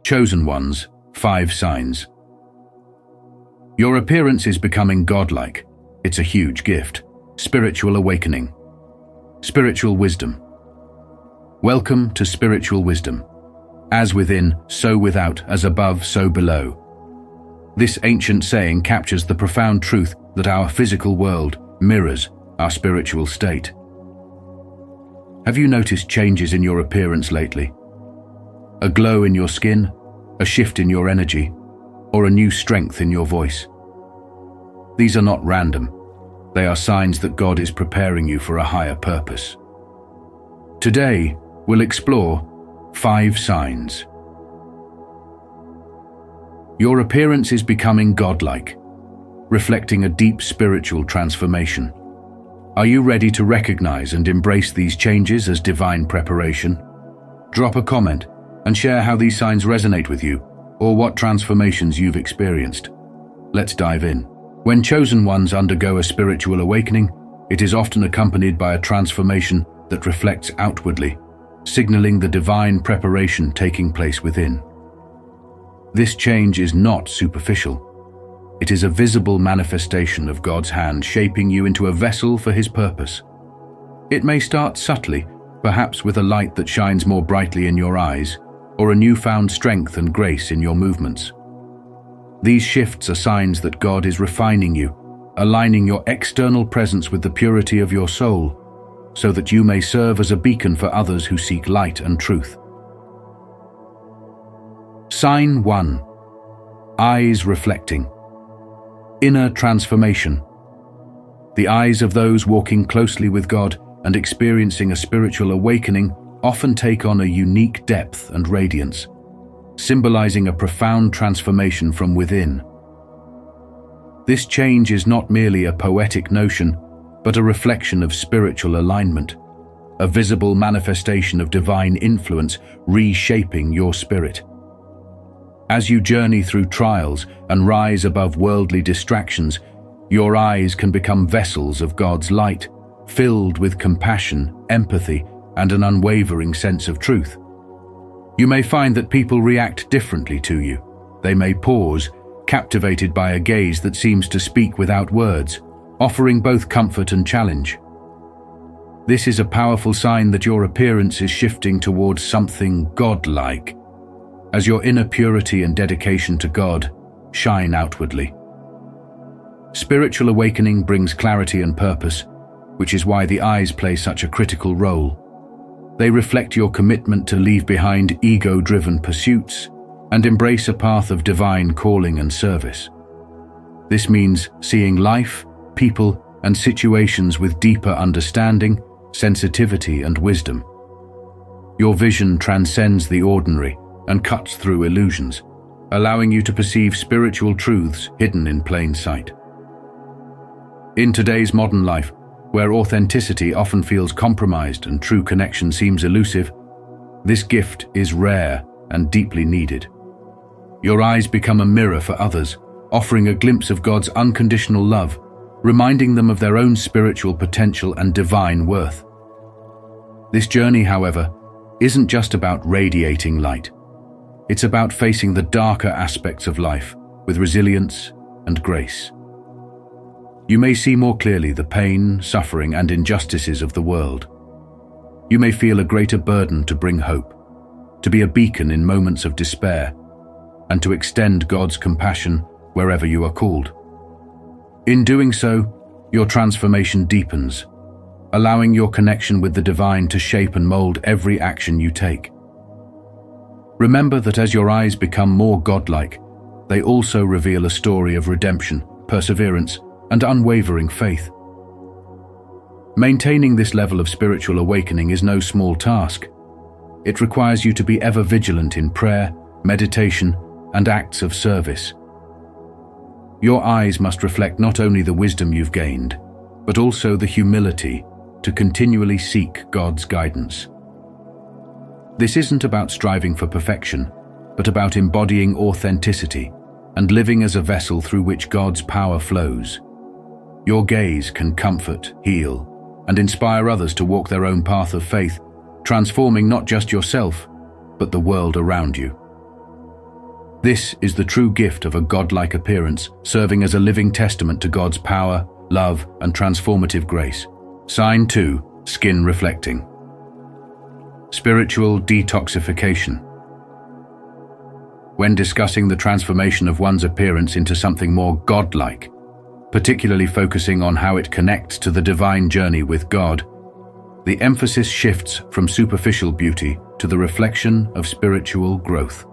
Chosen ones, 5 signs. Your appearance is becoming godlike. It's a huge gift. Spiritual awakening. Spiritual wisdom. Welcome to spiritual wisdom. As within, so without, as above, so below. This ancient saying captures the profound truth that our physical world mirrors our spiritual state. Have you noticed changes in your appearance lately? A glow in your skin, a shift in your energy, or a new strength in your voice? These are not random. They are signs that God is preparing you for a higher purpose. Today, we'll explore 5 signs. Your appearance is becoming godlike, reflecting a deep spiritual transformation. Are you ready to recognize and embrace these changes as divine preparation? Drop a comment and share how these signs resonate with you, or what transformations you've experienced. Let's dive in. When chosen ones undergo a spiritual awakening, it is often accompanied by a transformation that reflects outwardly, signaling the divine preparation taking place within. This change is not superficial. It is a visible manifestation of God's hand shaping you into a vessel for His purpose. It may start subtly, perhaps with a light that shines more brightly in your eyes, or a newfound strength and grace in your movements. These shifts are signs that God is refining you, aligning your external presence with the purity of your soul, so that you may serve as a beacon for others who seek light and truth. Sign 1. Eyes reflecting. Inner transformation. The eyes of those walking closely with God and experiencing a spiritual awakening often take on a unique depth and radiance, symbolizing a profound transformation from within. This change is not merely a poetic notion, but a reflection of spiritual alignment, a visible manifestation of divine influence reshaping your spirit. As you journey through trials and rise above worldly distractions, your eyes can become vessels of God's light, filled with compassion, empathy, and an unwavering sense of truth. You may find that people react differently to you. They may pause, captivated by a gaze that seems to speak without words, offering both comfort and challenge. This is a powerful sign that your appearance is shifting towards something godlike, as your inner purity and dedication to God shine outwardly. Spiritual awakening brings clarity and purpose, which is why the eyes play such a critical role. They reflect your commitment to leave behind ego-driven pursuits and embrace a path of divine calling and service. This means seeing life, people, and situations with deeper understanding, sensitivity, and wisdom. Your vision transcends the ordinary and cuts through illusions, allowing you to perceive spiritual truths hidden in plain sight. In today's modern life, where authenticity often feels compromised and true connection seems elusive, this gift is rare and deeply needed. Your eyes become a mirror for others, offering a glimpse of God's unconditional love, reminding them of their own spiritual potential and divine worth. This journey, however, isn't just about radiating light. It's about facing the darker aspects of life with resilience and grace. You may see more clearly the pain, suffering, and injustices of the world. You may feel a greater burden to bring hope, to be a beacon in moments of despair, and to extend God's compassion wherever you are called. In doing so, your transformation deepens, allowing your connection with the divine to shape and mold every action you take. Remember that as your eyes become more godlike, they also reveal a story of redemption, perseverance, and unwavering faith. Maintaining this level of spiritual awakening is no small task. It requires you to be ever vigilant in prayer, meditation, and acts of service. Your eyes must reflect not only the wisdom you've gained, but also the humility to continually seek God's guidance. This isn't about striving for perfection, but about embodying authenticity and living as a vessel through which God's power flows. Your gaze can comfort, heal, and inspire others to walk their own path of faith, transforming not just yourself, but the world around you. This is the true gift of a godlike appearance, serving as a living testament to God's power, love, and transformative grace. Sign 2. Skin reflecting. Spiritual detoxification. When discussing the transformation of one's appearance into something more godlike, particularly focusing on how it connects to the divine journey with God, the emphasis shifts from superficial beauty to the reflection of spiritual growth.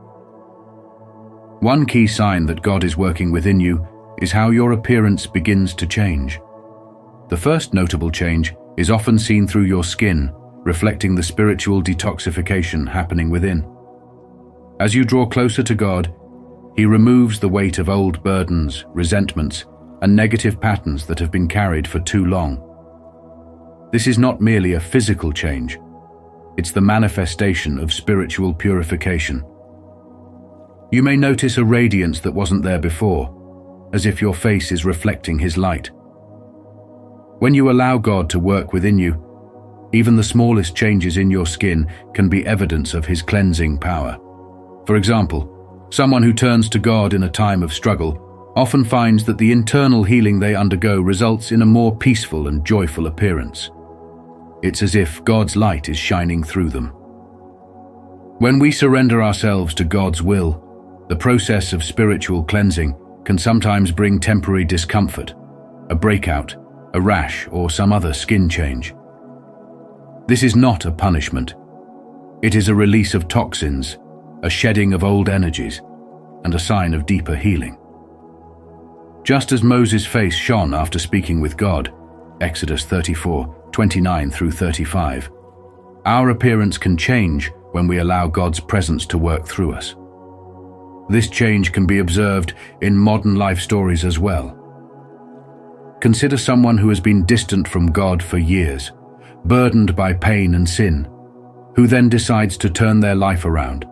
One key sign that God is working within you is how your appearance begins to change. The first notable change is often seen through your skin, reflecting the spiritual detoxification happening within. As you draw closer to God, He removes the weight of old burdens, resentments, and negative patterns that have been carried for too long. This is not merely a physical change, it's the manifestation of spiritual purification. You may notice a radiance that wasn't there before, as if your face is reflecting His light. When you allow God to work within you, even the smallest changes in your skin can be evidence of His cleansing power. For example, someone who turns to God in a time of struggle often finds that the internal healing they undergo results in a more peaceful and joyful appearance. It's as if God's light is shining through them. When we surrender ourselves to God's will, the process of spiritual cleansing can sometimes bring temporary discomfort, a breakout, a rash, or some other skin change. This is not a punishment. It is a release of toxins, a shedding of old energies, and a sign of deeper healing. Just as Moses' face shone after speaking with God, Exodus 34:29-35, our appearance can change when we allow God's presence to work through us. This change can be observed in modern life stories as well. Consider someone who has been distant from God for years, burdened by pain and sin, who then decides to turn their life around.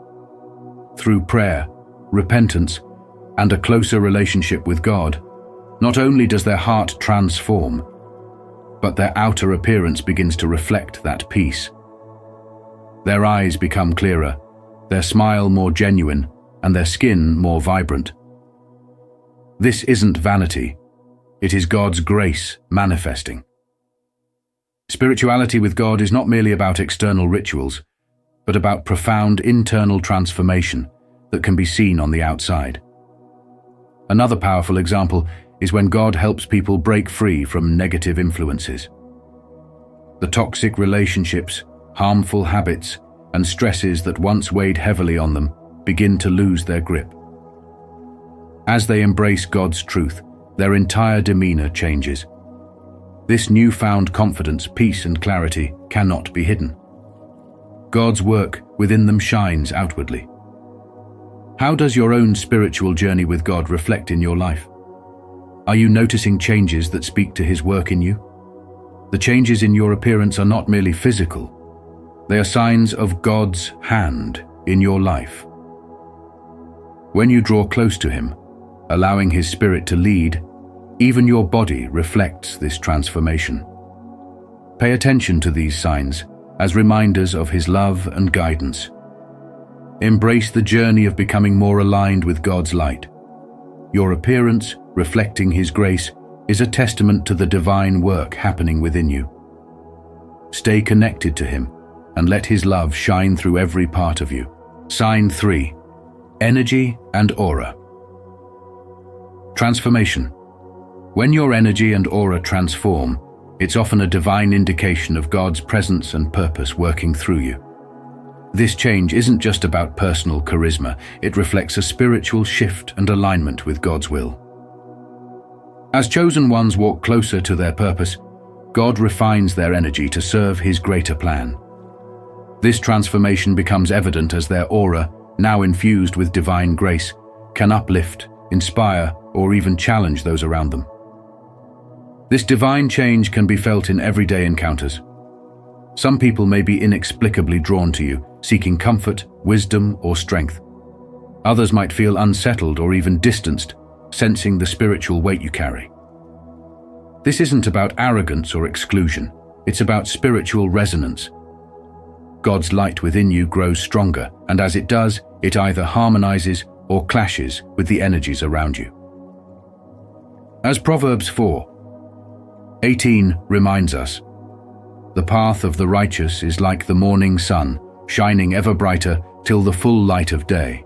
Through prayer, repentance, and a closer relationship with God, not only does their heart transform, but their outer appearance begins to reflect that peace. Their eyes become clearer, their smile more genuine, and their skin more vibrant. This isn't vanity, it is God's grace manifesting. Spirituality with God is not merely about external rituals, but about profound internal transformation that can be seen on the outside. Another powerful example is when God helps people break free from negative influences. The toxic relationships, harmful habits, and stresses that once weighed heavily on them begin to lose their grip. As they embrace God's truth, their entire demeanor changes. This newfound confidence, peace, and clarity cannot be hidden. God's work within them shines outwardly. How does your own spiritual journey with God reflect in your life? Are you noticing changes that speak to His work in you? The changes in your appearance are not merely physical. They are signs of God's hand in your life. When you draw close to Him, allowing His Spirit to lead, even your body reflects this transformation. Pay attention to these signs as reminders of His love and guidance. Embrace the journey of becoming more aligned with God's light. Your appearance, reflecting His grace, is a testament to the divine work happening within you. Stay connected to Him and let His love shine through every part of you. Sign 3. Energy and aura. Transformation. When your energy and aura transform, it's often a divine indication of God's presence and purpose working through you. This change isn't just about personal charisma, it reflects a spiritual shift and alignment with God's will. As chosen ones walk closer to their purpose, God refines their energy to serve His greater plan. This transformation becomes evident as their aura, now infused with divine grace, can uplift, inspire, or even challenge those around them. This divine change can be felt in everyday encounters. Some people may be inexplicably drawn to you, seeking comfort, wisdom, or strength. Others might feel unsettled or even distanced, sensing the spiritual weight you carry. This isn't about arrogance or exclusion, it's about spiritual resonance. God's light within you grows stronger, and as it does, it either harmonizes or clashes with the energies around you. As Proverbs 4:18 reminds us, the path of the righteous is like the morning sun, shining ever brighter till the full light of day.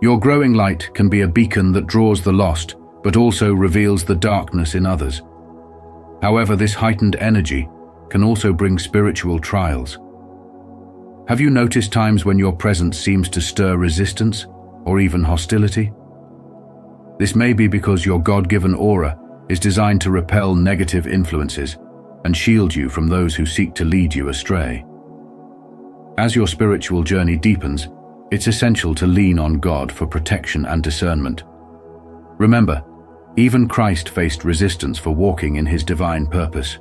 Your growing light can be a beacon that draws the lost, but also reveals the darkness in others. However, this heightened energy can also bring spiritual trials. Have you noticed times when your presence seems to stir resistance or even hostility? This may be because your God-given aura is designed to repel negative influences and shield you from those who seek to lead you astray. As your spiritual journey deepens, it's essential to lean on God for protection and discernment. Remember, even Christ faced resistance for walking in his divine purpose.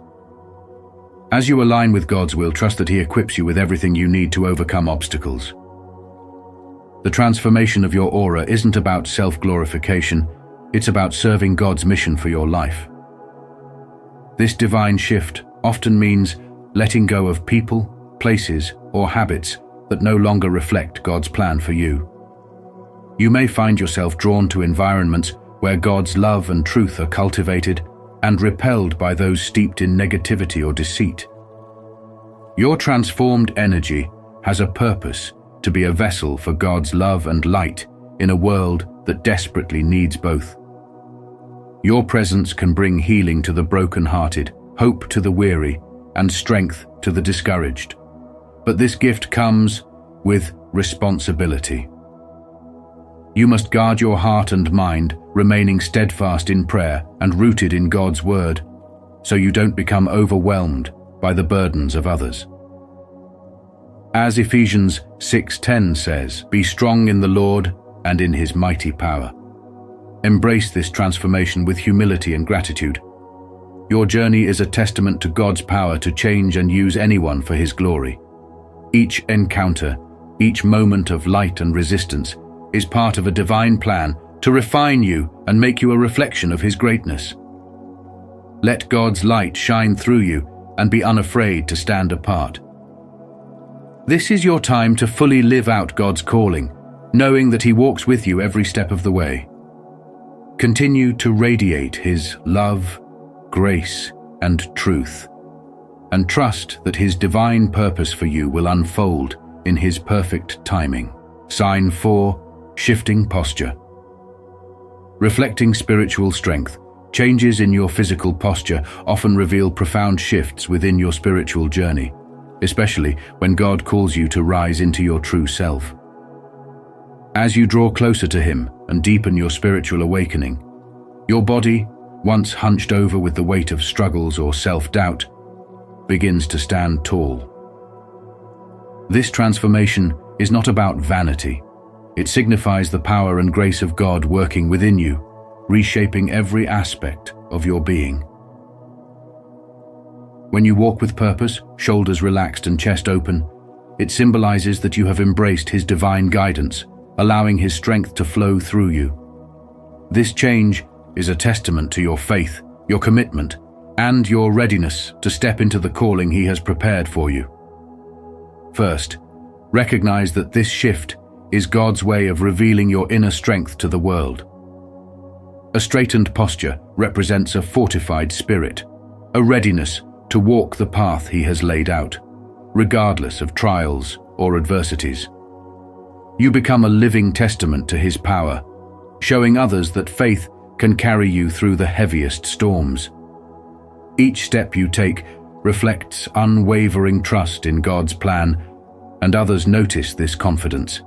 As you align with God's will, trust that he equips you with everything you need to overcome obstacles. The transformation of your aura isn't about self-glorification, it's about serving God's mission for your life. This divine shift often means letting go of people, places, or habits that no longer reflect God's plan for you. You may find yourself drawn to environments where God's love and truth are cultivated and repelled by those steeped in negativity or deceit. Your transformed energy has a purpose to be a vessel for God's love and light in a world that desperately needs both. Your presence can bring healing to the brokenhearted, hope to the weary, and strength to the discouraged. But this gift comes with responsibility. You must guard your heart and mind, remaining steadfast in prayer and rooted in God's word, so you don't become overwhelmed by the burdens of others. As Ephesians 6:10 says, "Be strong in the Lord and in his mighty power." Embrace this transformation with humility and gratitude. Your journey is a testament to God's power to change and use anyone for his glory. Each encounter, each moment of light and resistance is part of a divine plan to refine you and make you a reflection of his greatness. Let God's light shine through you and be unafraid to stand apart. This is your time to fully live out God's calling, knowing that he walks with you every step of the way. Continue to radiate his love, grace, and truth, and trust that his divine purpose for you will unfold in his perfect timing. Sign 4: Shifting posture. Reflecting spiritual strength, changes in your physical posture often reveal profound shifts within your spiritual journey, especially when God calls you to rise into your true self. As you draw closer to him and deepen your spiritual awakening, your body, once hunched over with the weight of struggles or self-doubt, begins to stand tall. This transformation is not about vanity. It signifies the power and grace of God working within you, reshaping every aspect of your being. When you walk with purpose, shoulders relaxed and chest open, it symbolizes that you have embraced his divine guidance, allowing his strength to flow through you. This change is a testament to your faith, your commitment, and your readiness to step into the calling he has prepared for you. First, recognize that this shift is God's way of revealing your inner strength to the world. A straightened posture represents a fortified spirit, a readiness to walk the path he has laid out, regardless of trials or adversities. You become a living testament to his power, showing others that faith can carry you through the heaviest storms. Each step you take reflects unwavering trust in God's plan, and others notice this confidence.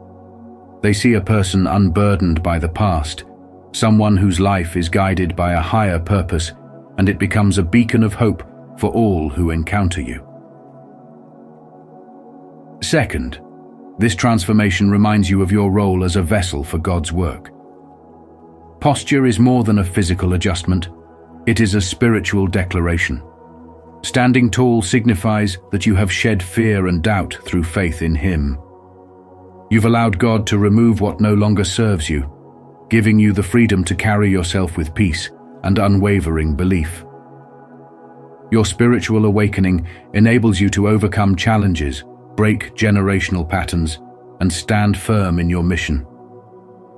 They see a person unburdened by the past, someone whose life is guided by a higher purpose, and it becomes a beacon of hope for all who encounter you. Second, this transformation reminds you of your role as a vessel for God's work. Posture is more than a physical adjustment. It is a spiritual declaration. Standing tall signifies that you have shed fear and doubt through faith in him. You've allowed God to remove what no longer serves you, giving you the freedom to carry yourself with peace and unwavering belief. Your spiritual awakening enables you to overcome challenges, break generational patterns, and stand firm in your mission.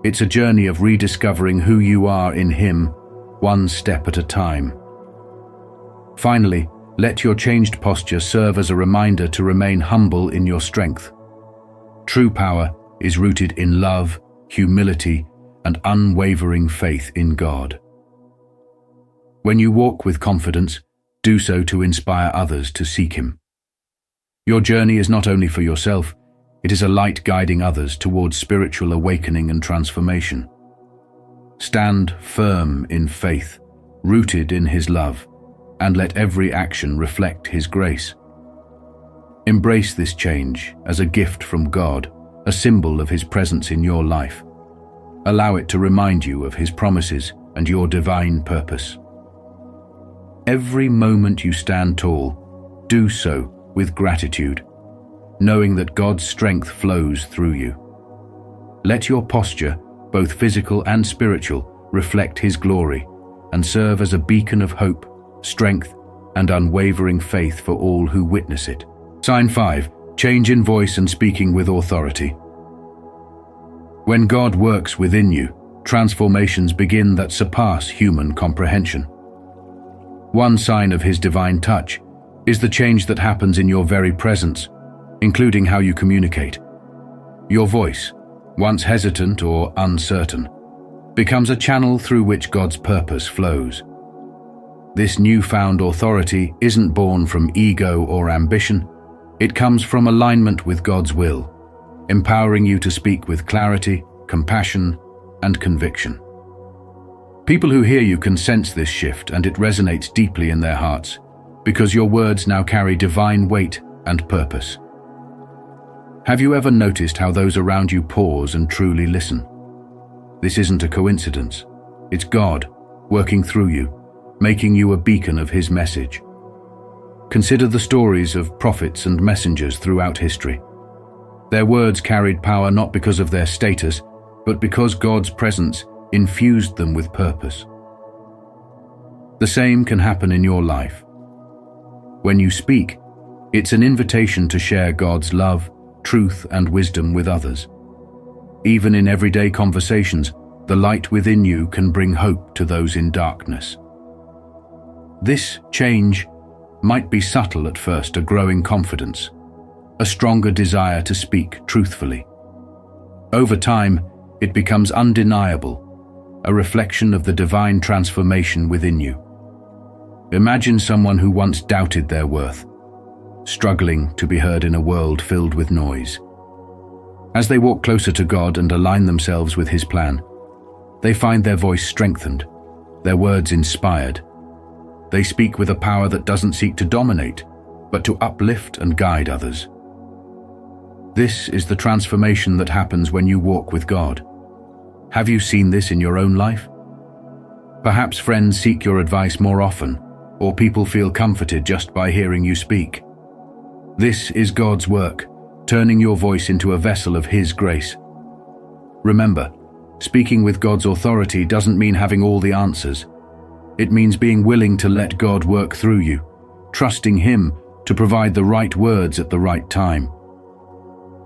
It's a journey of rediscovering who you are in Him, one step at a time. Finally, let your changed posture serve as a reminder to remain humble in your strength. True power is rooted in love, humility, and unwavering faith in God. When you walk with confidence, do so to inspire others to seek Him. Your journey is not only for yourself, it is a light guiding others towards spiritual awakening and transformation. Stand firm in faith, rooted in His love, and let every action reflect His grace. Embrace this change as a gift from God, a symbol of His presence in your life. Allow it to remind you of His promises and your divine purpose. Every moment you stand tall, do so with gratitude, knowing that God's strength flows through you. Let your posture, both physical and spiritual, reflect His glory and serve as a beacon of hope, strength, and unwavering faith for all who witness it. Sign 5. Change in voice and speaking with authority. When God works within you, transformations begin that surpass human comprehension. One sign of His divine touch is the change that happens in your very presence, including how you communicate. Your voice, once hesitant or uncertain, becomes a channel through which God's purpose flows. This newfound authority isn't born from ego or ambition. It comes from alignment with God's will, empowering you to speak with clarity, compassion, and conviction. People who hear you can sense this shift, and it resonates deeply in their hearts, because your words now carry divine weight and purpose. Have you ever noticed how those around you pause and truly listen? This isn't a coincidence. It's God working through you, making you a beacon of His message. Consider the stories of prophets and messengers throughout history. Their words carried power not because of their status, but because God's presence infused them with purpose. The same can happen in your life. When you speak, it's an invitation to share God's love, truth, and wisdom with others. Even in everyday conversations, the light within you can bring hope to those in darkness. This change might be subtle at first, a growing confidence, a stronger desire to speak truthfully. Over time, it becomes undeniable, a reflection of the divine transformation within you. Imagine someone who once doubted their worth, struggling to be heard in a world filled with noise. As they walk closer to God and align themselves with His plan, they find their voice strengthened, their words inspired. They speak with a power that doesn't seek to dominate, but to uplift and guide others. This is the transformation that happens when you walk with God. Have you seen this in your own life? Perhaps friends seek your advice more often, or people feel comforted just by hearing you speak. This is God's work, turning your voice into a vessel of His grace. Remember, speaking with God's authority doesn't mean having all the answers. It means being willing to let God work through you, trusting Him to provide the right words at the right time.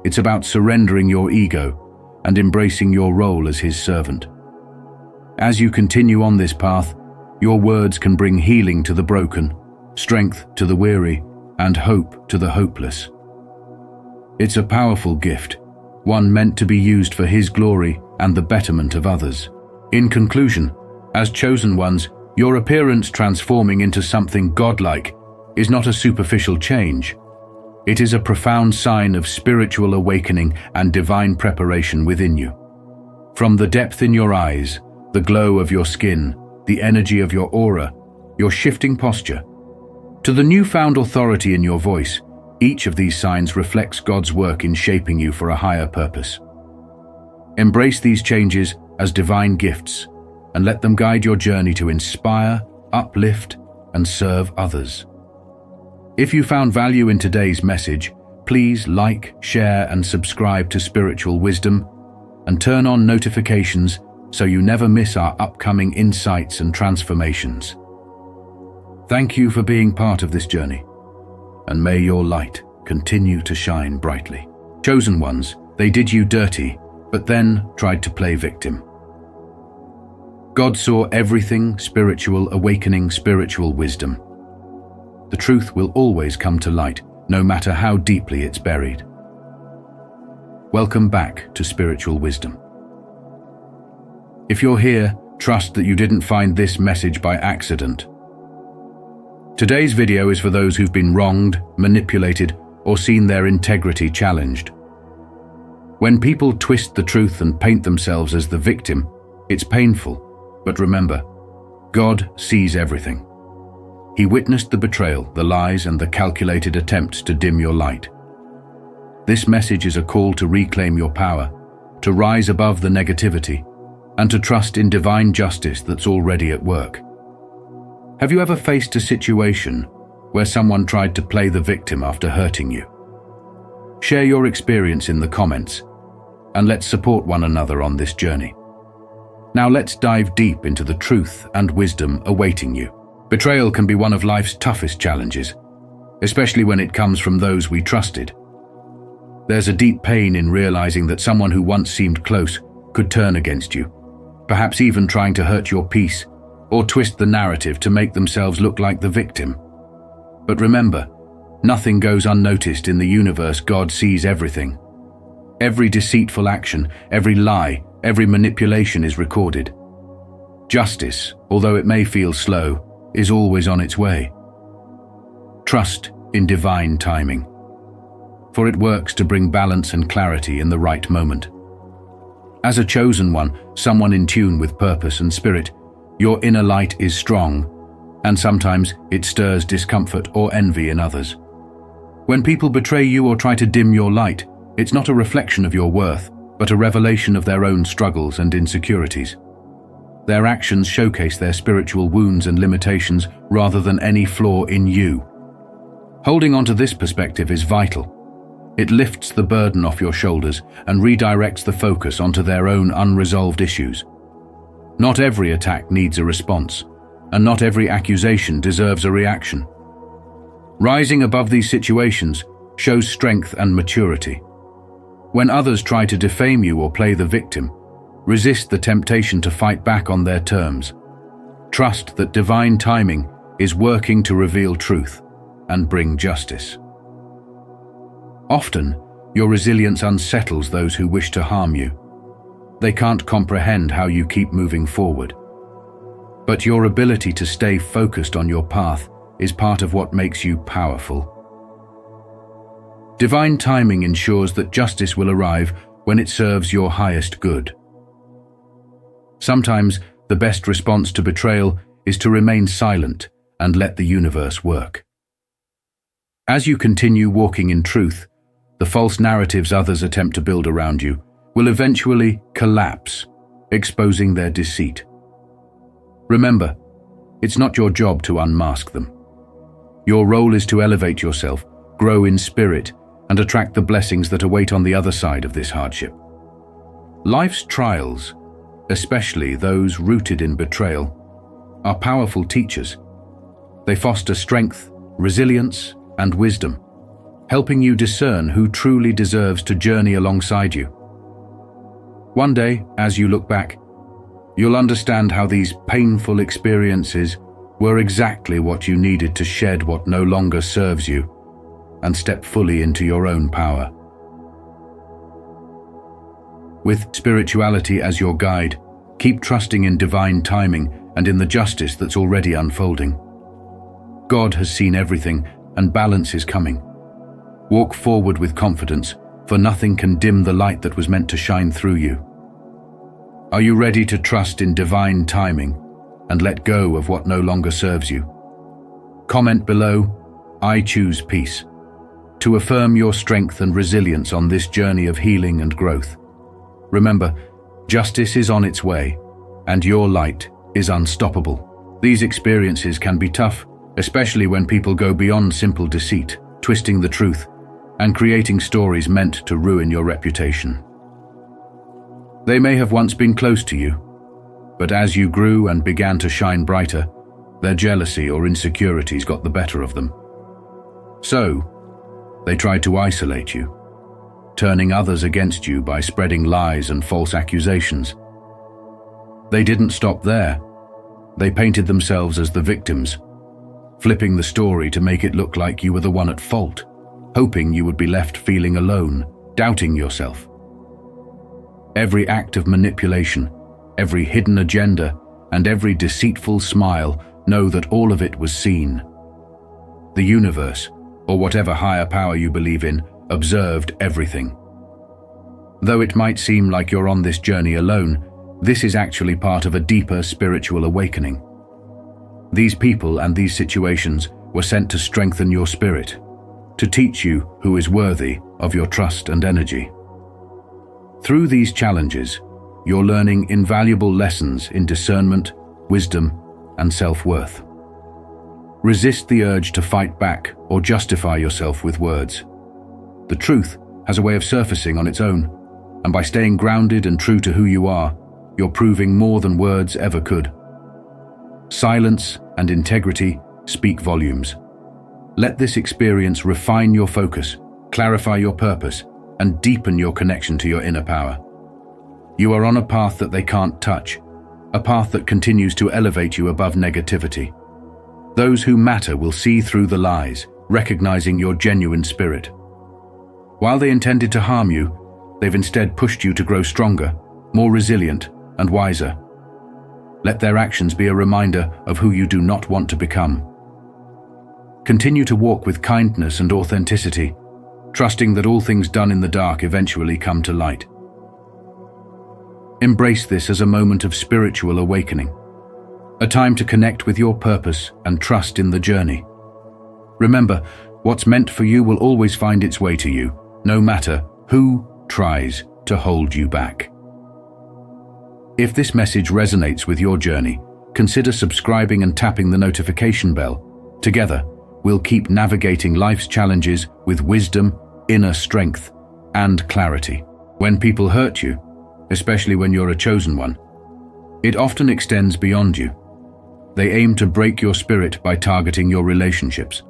It's about surrendering your ego and embracing your role as His servant. As you continue on this path, your words can bring healing to the broken, strength to the weary, and hope to the hopeless. It's a powerful gift, one meant to be used for His glory and the betterment of others. In conclusion, as chosen ones, your appearance transforming into something godlike is not a superficial change. It is a profound sign of spiritual awakening and divine preparation within you. From the depth in your eyes, the glow of your skin, the energy of your aura, your shifting posture, to the newfound authority in your voice, each of these signs reflects God's work in shaping you for a higher purpose. Embrace these changes as divine gifts and let them guide your journey to inspire, uplift, and serve others. If you found value in today's message, please like, share, and subscribe to Spiritual Wisdom, and turn on notifications so you never miss our upcoming insights and transformations. Thank you for being part of this journey, and may your light continue to shine brightly. Chosen ones, they did you dirty, but then tried to play victim. God saw everything, spiritual awakening, spiritual wisdom. The truth will always come to light, no matter how deeply it's buried. Welcome back to Spiritual Wisdom. If you're here, trust that you didn't find this message by accident. Today's video is for those who've been wronged, manipulated, or seen their integrity challenged. When people twist the truth and paint themselves as the victim, it's painful. But remember, God sees everything. He witnessed the betrayal, the lies, and the calculated attempts to dim your light. This message is a call to reclaim your power, to rise above the negativity, and to trust in divine justice that's already at work. Have you ever faced a situation where someone tried to play the victim after hurting you? Share your experience in the comments, and let's support one another on this journey. Now let's dive deep into the truth and wisdom awaiting you. Betrayal can be one of life's toughest challenges, especially when it comes from those we trusted. There's a deep pain in realizing that someone who once seemed close could turn against you, perhaps even trying to hurt your peace or twist the narrative to make themselves look like the victim. But remember, nothing goes unnoticed in the universe. God sees everything. Every deceitful action, every lie, every manipulation is recorded. Justice, although it may feel slow, is always on its way. Trust in divine timing, for it works to bring balance and clarity in the right moment. As a chosen one, someone in tune with purpose and spirit, your inner light is strong, and sometimes it stirs discomfort or envy in others. When people betray you or try to dim your light, it's not a reflection of your worth, but a revelation of their own struggles and insecurities. Their actions showcase their spiritual wounds and limitations rather than any flaw in you. Holding on to this perspective is vital. It lifts the burden off your shoulders and redirects the focus onto their own unresolved issues. Not every attack needs a response, and not every accusation deserves a reaction. Rising above these situations shows strength and maturity. When others try to defame you or play the victim, resist the temptation to fight back on their terms. Trust that divine timing is working to reveal truth and bring justice. Often, your resilience unsettles those who wish to harm you. They can't comprehend how you keep moving forward. But your ability to stay focused on your path is part of what makes you powerful. Divine timing ensures that justice will arrive when it serves your highest good. Sometimes, the best response to betrayal is to remain silent and let the universe work. As you continue walking in truth, the false narratives others attempt to build around you will eventually collapse, exposing their deceit. Remember, it's not your job to unmask them. Your role is to elevate yourself, grow in spirit, and attract the blessings that await on the other side of this hardship. Life's trials, especially those rooted in betrayal, are powerful teachers. They foster strength, resilience, and wisdom, helping you discern who truly deserves to journey alongside you. One day, as you look back, you'll understand how these painful experiences were exactly what you needed to shed what no longer serves you and step fully into your own power. With spirituality as your guide, keep trusting in divine timing and in the justice that's already unfolding. God has seen everything, and balance is coming. Walk forward with confidence, for nothing can dim the light that was meant to shine through you. Are you ready to trust in divine timing and let go of what no longer serves you? Comment below, "I choose peace," to affirm your strength and resilience on this journey of healing and growth. Remember, justice is on its way, and your light is unstoppable. These experiences can be tough, especially when people go beyond simple deceit, twisting the truth, and creating stories meant to ruin your reputation. They may have once been close to you, but as you grew and began to shine brighter, their jealousy or insecurities got the better of them. So, they tried to isolate you. turning others against you by spreading lies and false accusations. They didn't stop there. They painted themselves as the victims, flipping the story to make it look like you were the one at fault, hoping you would be left feeling alone, doubting yourself. Every act of manipulation, every hidden agenda, and every deceitful smile, know that all of it was seen. The universe, or whatever higher power you believe in, observed everything. Though it might seem like you're on this journey alone, this is actually part of a deeper spiritual awakening. These people and these situations were sent to strengthen your spirit, to teach you who is worthy of your trust and energy. Through these challenges, you're learning invaluable lessons in discernment, wisdom, and self-worth. Resist the urge to fight back or justify yourself with words. The truth has a way of surfacing on its own, and by staying grounded and true to who you are, you're proving more than words ever could. Silence and integrity speak volumes. Let this experience refine your focus, clarify your purpose, and deepen your connection to your inner power. You are on a path that they can't touch, a path that continues to elevate you above negativity. Those who matter will see through the lies, recognizing your genuine spirit. While they intended to harm you, they've instead pushed you to grow stronger, more resilient, and wiser. Let their actions be a reminder of who you do not want to become. Continue to walk with kindness and authenticity, trusting that all things done in the dark eventually come to light. Embrace this as a moment of spiritual awakening, a time to connect with your purpose and trust in the journey. Remember, what's meant for you will always find its way to you, no matter who tries to hold you back. If this message resonates with your journey, consider subscribing and tapping the notification bell. Together, we'll keep navigating life's challenges with wisdom, inner strength, and clarity. When people hurt you, especially when you're a chosen one, it often extends beyond you. They aim to break your spirit by targeting your relationships.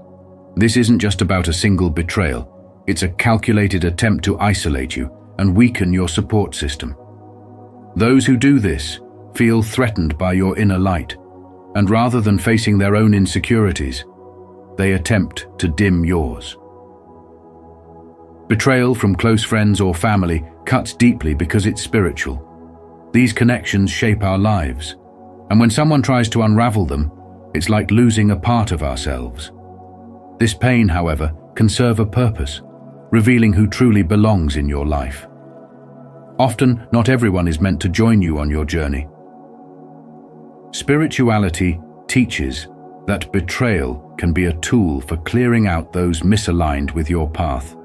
This isn't just about a single betrayal. It's a calculated attempt to isolate you and weaken your support system. Those who do this feel threatened by your inner light, and rather than facing their own insecurities, they attempt to dim yours. Betrayal from close friends or family cuts deeply because it's spiritual. These connections shape our lives, and when someone tries to unravel them, it's like losing a part of ourselves. This pain, however, can serve a purpose, revealing who truly belongs in your life. Often, not everyone is meant to join you on your journey. Spirituality teaches that betrayal can be a tool for clearing out those misaligned with your path.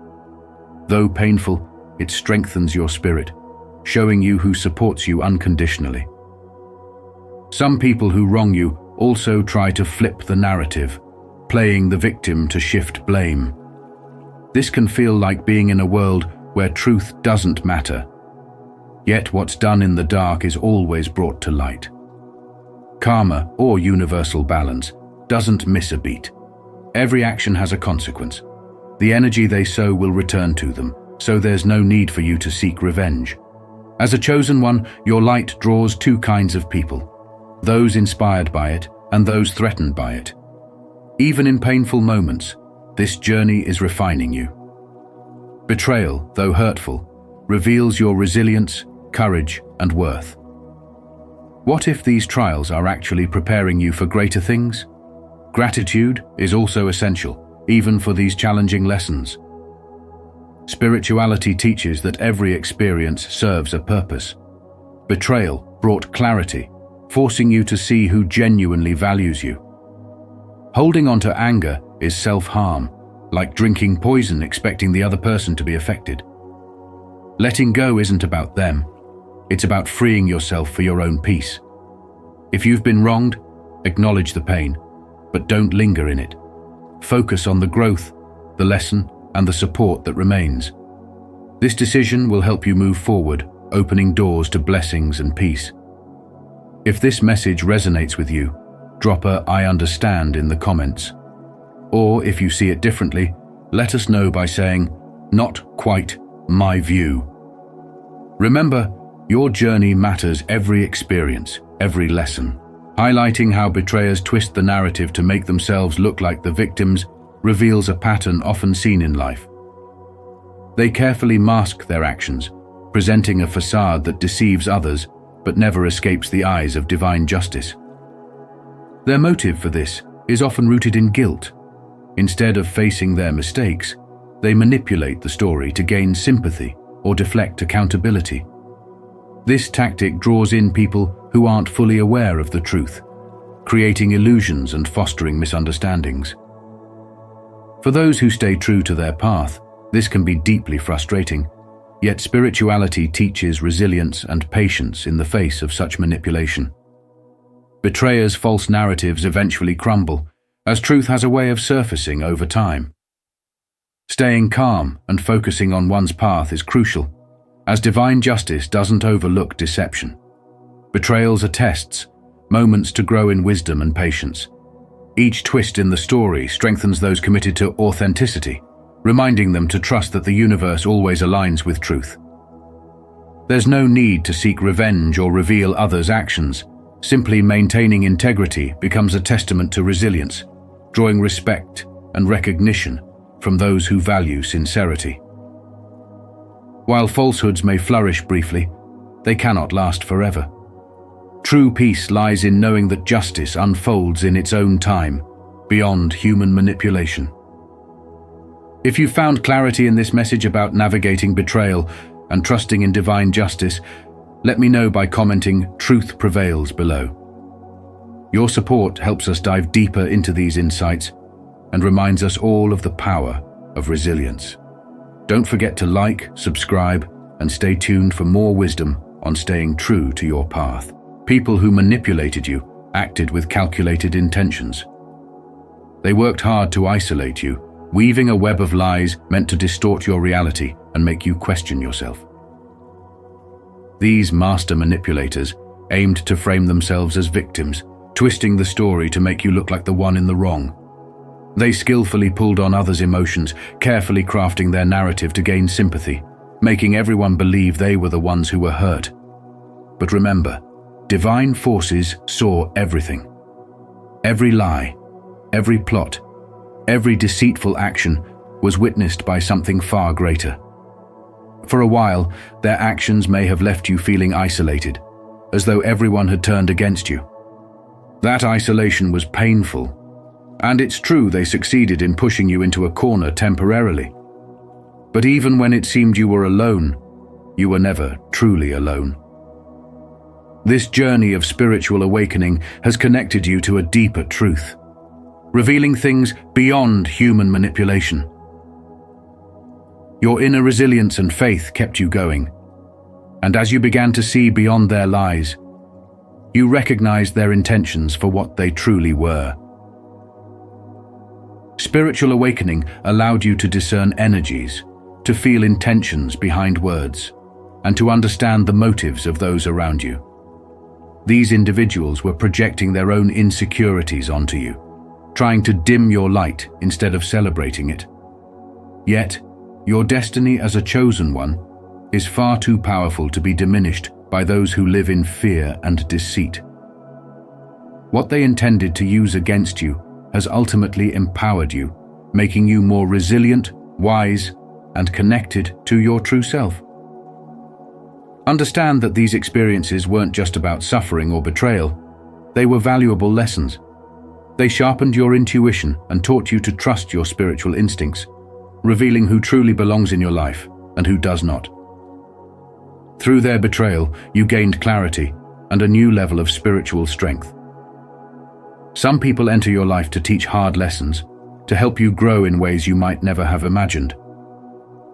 Though painful, it strengthens your spirit, showing you who supports you unconditionally. Some people who wrong you also try to flip the narrative, playing the victim to shift blame. This can feel like being in a world where truth doesn't matter. Yet what's done in the dark is always brought to light. Karma, or universal balance, doesn't miss a beat. Every action has a consequence. The energy they sow will return to them, so there's no need for you to seek revenge. As a chosen one, your light draws two kinds of people: those inspired by it and those threatened by it. Even in painful moments, this journey is refining you. Betrayal, though hurtful, reveals your resilience, courage, and worth. What if these trials are actually preparing you for greater things? Gratitude is also essential, even for these challenging lessons. Spirituality teaches that every experience serves a purpose. Betrayal brought clarity, forcing you to see who genuinely values you. Holding on to anger is self-harm, like drinking poison expecting the other person to be affected. Letting go isn't about them. It's about freeing yourself for your own peace. If you've been wronged, acknowledge the pain, but don't linger in it. Focus on the growth, the lesson, and the support that remains. This decision will help you move forward, opening doors to blessings and peace. If this message resonates with you, drop a "I understand" in the comments. Or if you see it differently, let us know by saying, "Not quite," my view. Remember, your journey matters, every experience, every lesson. Highlighting how betrayers twist the narrative to make themselves look like the victims reveals a pattern often seen in life. They carefully mask their actions, presenting a facade that deceives others but never escapes the eyes of divine justice. Their motive for this is often rooted in guilt. Instead of facing their mistakes, they manipulate the story to gain sympathy or deflect accountability. This tactic draws in people who aren't fully aware of the truth, creating illusions and fostering misunderstandings. For those who stay true to their path, this can be deeply frustrating, yet spirituality teaches resilience and patience in the face of such manipulation. Betrayers' false narratives eventually crumble, as truth has a way of surfacing over time. Staying calm and focusing on one's path is crucial, as divine justice doesn't overlook deception. Betrayals are tests, moments to grow in wisdom and patience. Each twist in the story strengthens those committed to authenticity, reminding them to trust that the universe always aligns with truth. There's no need to seek revenge or reveal others' actions. Simply maintaining integrity becomes a testament to resilience, drawing respect and recognition from those who value sincerity. While falsehoods may flourish briefly, they cannot last forever. True peace lies in knowing that justice unfolds in its own time, beyond human manipulation. If you found clarity in this message about navigating betrayal and trusting in divine justice, let me know by commenting "Truth Prevails" below. Your support helps us dive deeper into these insights and reminds us all of the power of resilience. Don't forget to like, subscribe, and stay tuned for more wisdom on staying true to your path. People who manipulated you acted with calculated intentions. They worked hard to isolate you, weaving a web of lies meant to distort your reality and make you question yourself. These master manipulators aimed to frame themselves as victims, twisting the story to make you look like the one in the wrong. They skillfully pulled on others' emotions, carefully crafting their narrative to gain sympathy, making everyone believe they were the ones who were hurt. But remember, divine forces saw everything. Every lie, every plot, every deceitful action was witnessed by something far greater. For a while, their actions may have left you feeling isolated, as though everyone had turned against you. That isolation was painful, and it's true they succeeded in pushing you into a corner temporarily. But even when it seemed you were alone, you were never truly alone. This journey of spiritual awakening has connected you to a deeper truth, revealing things beyond human manipulation. Your inner resilience and faith kept you going, and as you began to see beyond their lies, you recognized their intentions for what they truly were. Spiritual awakening allowed you to discern energies, to feel intentions behind words, and to understand the motives of those around you. These individuals were projecting their own insecurities onto you, trying to dim your light instead of celebrating it. Yet, your destiny as a chosen one is far too powerful to be diminished by those who live in fear and deceit. What they intended to use against you has ultimately empowered you, making you more resilient, wise, and connected to your true self. Understand that these experiences weren't just about suffering or betrayal. They were valuable lessons. They sharpened your intuition and taught you to trust your spiritual instincts, revealing who truly belongs in your life and who does not. Through their betrayal, you gained clarity and a new level of spiritual strength. Some people enter your life to teach hard lessons, to help you grow in ways you might never have imagined.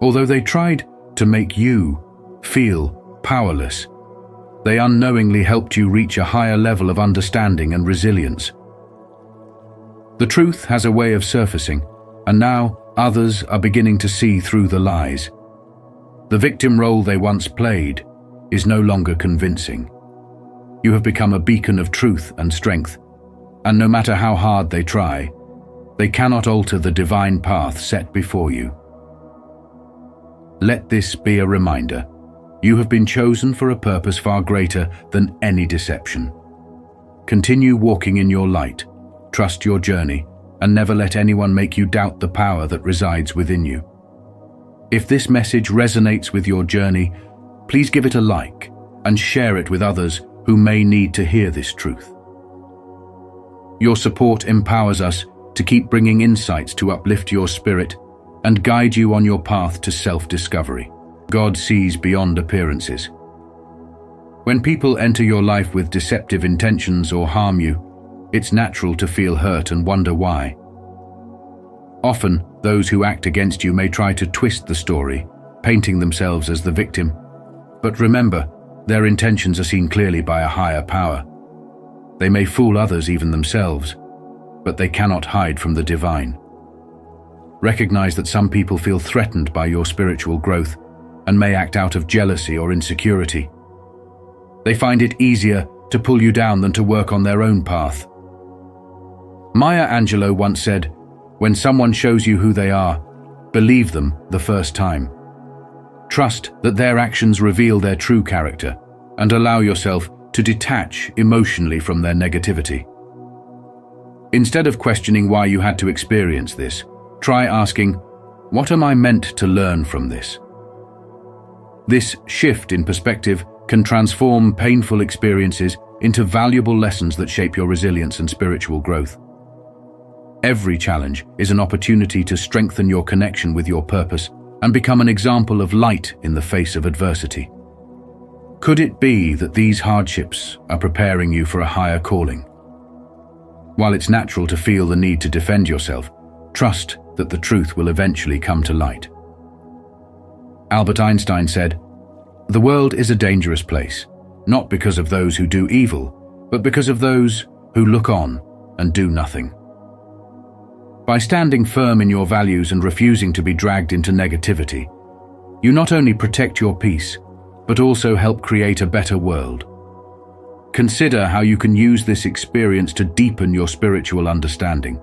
Although they tried to make you feel powerless, they unknowingly helped you reach a higher level of understanding and resilience. The truth has a way of surfacing, and now others are beginning to see through the lies. The victim role they once played is no longer convincing. You have become a beacon of truth and strength, and no matter how hard they try, they cannot alter the divine path set before you. let this be a reminder. You have been chosen for a purpose far greater than any deception. Continue walking in your light, trust your journey, and never let anyone make you doubt the power that resides within you. If this message resonates with your journey, please give it a like and share it with others who may need to hear this truth. Your support empowers us to keep bringing insights to uplift your spirit and guide you on your path to self-discovery. God sees beyond appearances. When people enter your life with deceptive intentions or harm you, it's natural to feel hurt and wonder why. Often, those who act against you may try to twist the story, painting themselves as the victim. But remember, their intentions are seen clearly by a higher power. They may fool others, even themselves, but they cannot hide from the divine. Recognize that some people feel threatened by your spiritual growth and may act out of jealousy or insecurity. They find it easier to pull you down than to work on their own path. Maya Angelou once said, "When someone shows you who they are, believe them the first time. Trust that their actions reveal their true character and allow yourself to detach emotionally from their negativity." Instead of questioning why you had to experience this, try asking, "What am I meant to learn from this?" This shift in perspective can transform painful experiences into valuable lessons that shape your resilience and spiritual growth. Every challenge is an opportunity to strengthen your connection with your purpose and become an example of light in the face of adversity. Could it be that these hardships are preparing you for a higher calling? While it's natural to feel the need to defend yourself, trust that the truth will eventually come to light. Albert Einstein said, "The world is a dangerous place, not because of those who do evil, but because of those who look on and do nothing." By standing firm in your values and refusing to be dragged into negativity, you not only protect your peace, but also help create a better world. Consider how you can use this experience to deepen your spiritual understanding.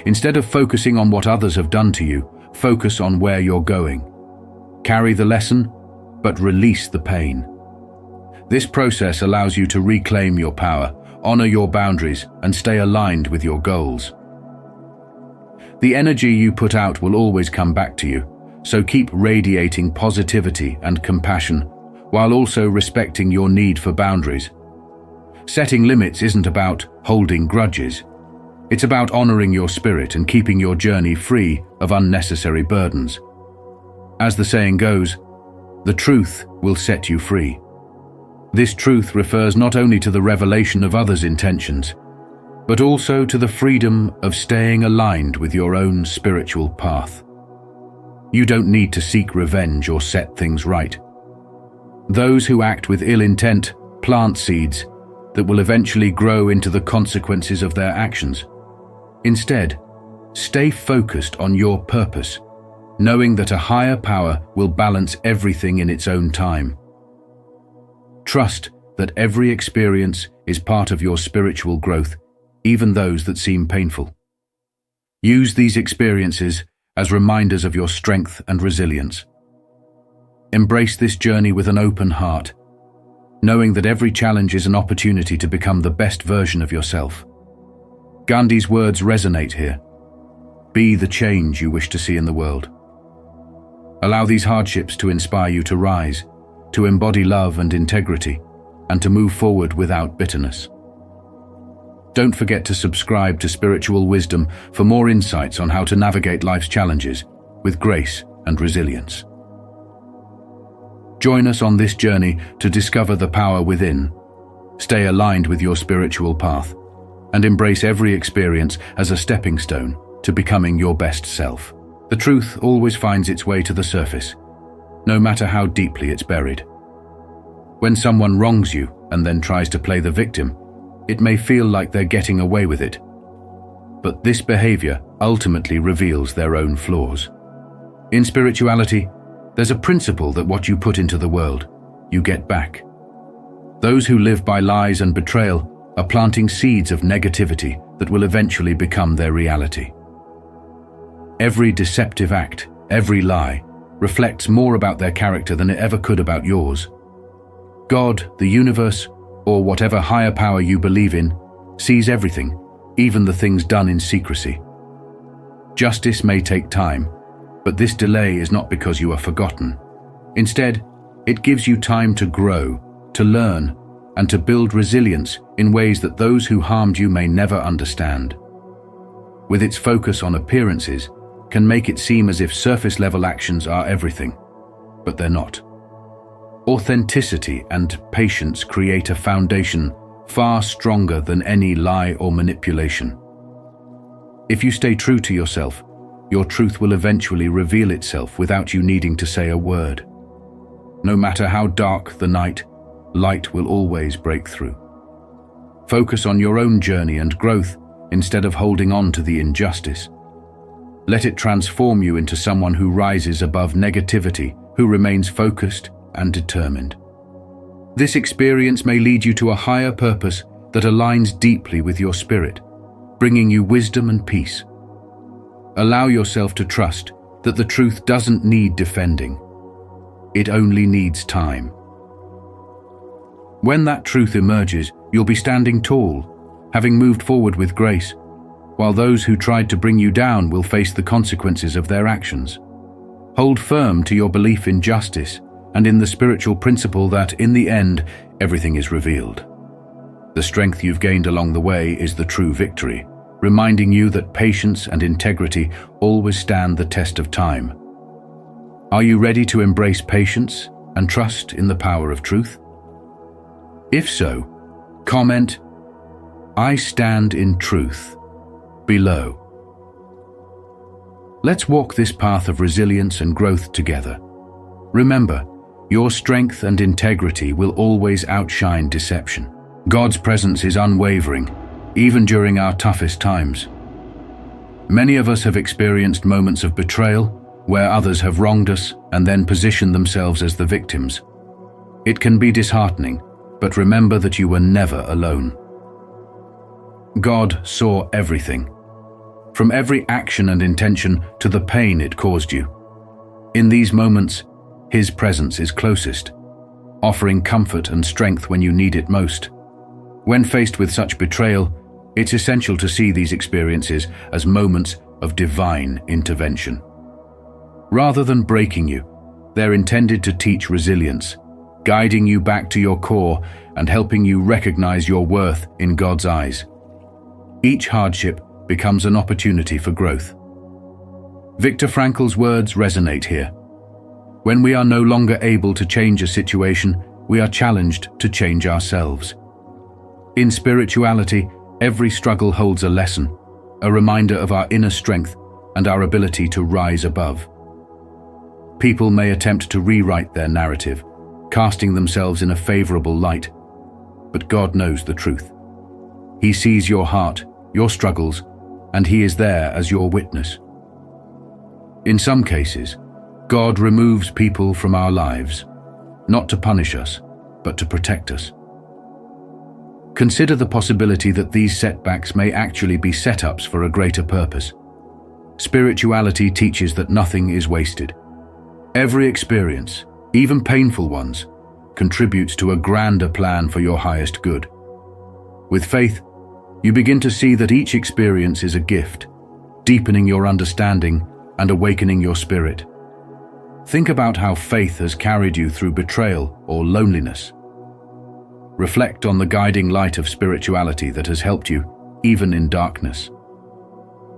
Instead of focusing on what others have done to you, focus on where you're going. Carry the lesson, but release the pain. This process allows you to reclaim your power, honor your boundaries, and stay aligned with your goals. The energy you put out will always come back to you, so keep radiating positivity and compassion, while also respecting your need for boundaries. Setting limits isn't about holding grudges. It's about honoring your spirit and keeping your journey free of unnecessary burdens. As the saying goes, the truth will set you free. This truth refers not only to the revelation of others' intentions, but also to the freedom of staying aligned with your own spiritual path. You don't need to seek revenge or set things right. Those who act with ill intent plant seeds that will eventually grow into the consequences of their actions. Instead, stay focused on your purpose, knowing that a higher power will balance everything in its own time. Trust that every experience is part of your spiritual growth, even those that seem painful. Use these experiences as reminders of your strength and resilience. Embrace this journey with an open heart, knowing that every challenge is an opportunity to become the best version of yourself. Gandhi's words resonate here. Be the change you wish to see in the world. Allow these hardships to inspire you to rise, to embody love and integrity, and to move forward without bitterness. Don't forget to subscribe to Spiritual Wisdom for more insights on how to navigate life's challenges with grace and resilience. Join us on this journey to discover the power within, stay aligned with your spiritual path, and embrace every experience as a stepping stone to becoming your best self. The truth always finds its way to the surface, no matter how deeply it's buried. When someone wrongs you and then tries to play the victim, it may feel like they're getting away with it. But this behavior ultimately reveals their own flaws. In spirituality, there's a principle that what you put into the world, you get back. Those who live by lies and betrayal are planting seeds of negativity that will eventually become their reality. Every deceptive act, every lie, reflects more about their character than it ever could about yours. God, the universe, or whatever higher power you believe in, sees everything, even the things done in secrecy. Justice may take time, but this delay is not because you are forgotten. Instead, it gives you time to grow, to learn, and to build resilience in ways that those who harmed you may never understand. With its focus on appearances, can make it seem as if surface-level actions are everything, but they're not. Authenticity and patience create a foundation far stronger than any lie or manipulation. If you stay true to yourself, your truth will eventually reveal itself without you needing to say a word. No matter how dark the night, light will always break through. Focus on your own journey and growth instead of holding on to the injustice. Let it transform you into someone who rises above negativity, who remains focused and determined. This experience may lead you to a higher purpose that aligns deeply with your spirit, bringing you wisdom and peace. Allow yourself to trust that the truth doesn't need defending. It only needs time. When that truth emerges, you'll be standing tall, having moved forward with grace, while those who tried to bring you down will face the consequences of their actions. Hold firm to your belief in justice and in the spiritual principle that, in the end, everything is revealed. The strength you've gained along the way is the true victory, reminding you that patience and integrity always stand the test of time. Are you ready to embrace patience and trust in the power of truth? If so, comment, "I stand in truth," below. Let's walk this path of resilience and growth together. Remember, your strength and integrity will always outshine deception. God's presence is unwavering, even during our toughest times. Many of us have experienced moments of betrayal, where others have wronged us and then positioned themselves as the victims. It can be disheartening, but remember that you were never alone. God saw everything, from every action and intention to the pain it caused you. In these moments, His presence is closest, offering comfort and strength when you need it most. When faced with such betrayal, it's essential to see these experiences as moments of divine intervention. Rather than breaking you, they're intended to teach resilience, guiding you back to your core and helping you recognize your worth in God's eyes. Each hardship becomes an opportunity for growth. Viktor Frankl's words resonate here. When we are no longer able to change a situation, we are challenged to change ourselves. In spirituality, every struggle holds a lesson, a reminder of our inner strength and our ability to rise above. People may attempt to rewrite their narrative, casting themselves in a favorable light, but God knows the truth. He sees your heart, your struggles, and He is there as your witness. In some cases, God removes people from our lives, not to punish us, but to protect us. Consider the possibility that these setbacks may actually be setups for a greater purpose. Spirituality teaches that nothing is wasted. Every experience, even painful ones, contributes to a grander plan for your highest good. With faith, you begin to see that each experience is a gift, deepening your understanding and awakening your spirit. Think about how faith has carried you through betrayal or loneliness. Reflect on the guiding light of spirituality that has helped you, even in darkness.